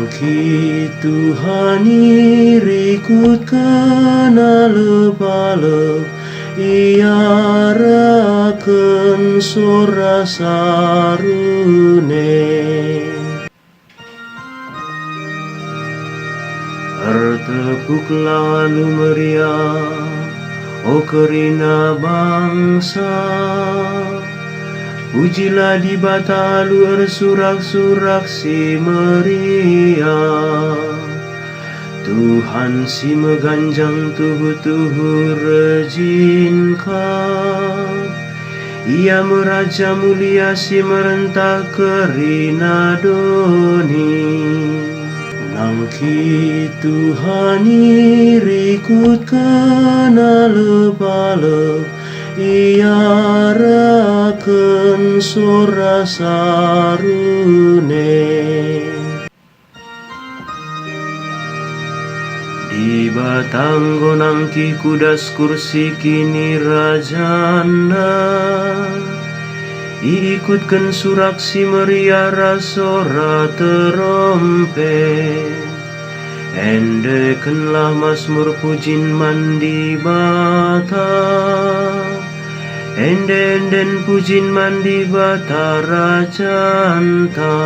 Nangki Tuhani rikut kena lebalep iarakan sora sarune. Bertepuk lalu meriah, oh kerina bangsa. Pujilah di batalu ersurak-surak si meriah. Tuhan si meganjang tuhu-tuhu rejinka. Ia meraja mulia si merentah kerina doni. Nangki Tuhani rikut kena lebalep iarakan sora sarune. Di batang gonangki kudas kursi kini rajana. Ikutkan surak si meriah rasora terompet. Endekanlah mazmur pujin mandi bata. Enden pujin mandi bata rajanta.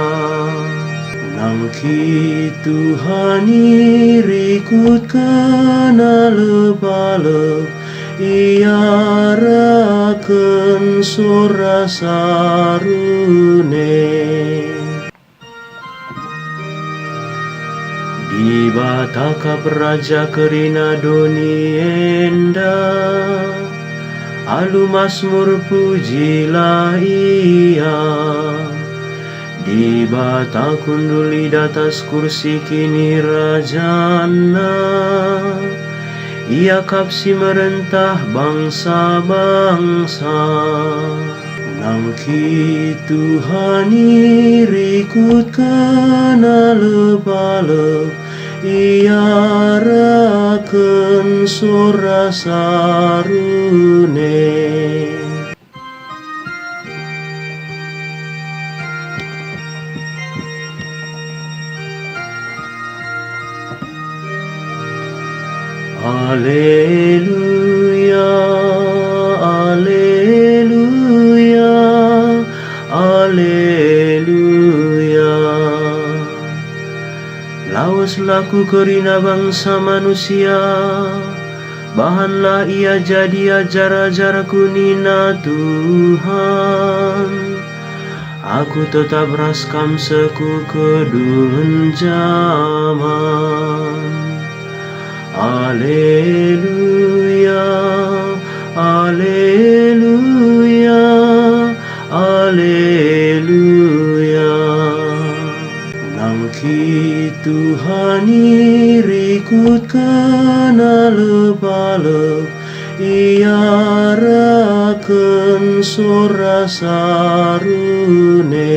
Nangki Tuhani rikut kena lebalep iarakan sora sarune. Di bataka raja kerina doni enda. Alu mazmur pujilah ia. Di bata kunduli datas kursi kini rajana. Ia kapsi merentah bangsa-bangsa. Nangki Tuhani rikut kena lebalep iarakan sora sarune. Alleluia, alleluia, alleluia. Lawas laku kerina bangsa manusia, bahanlah ia jadi ajar-ajar kunina Tuhan. Aku tetap raskam seku kedun zaman. Alleluia, alleluia, alleluia. Nangki Tuhani rikut kena lebalep iarakan sora sarune.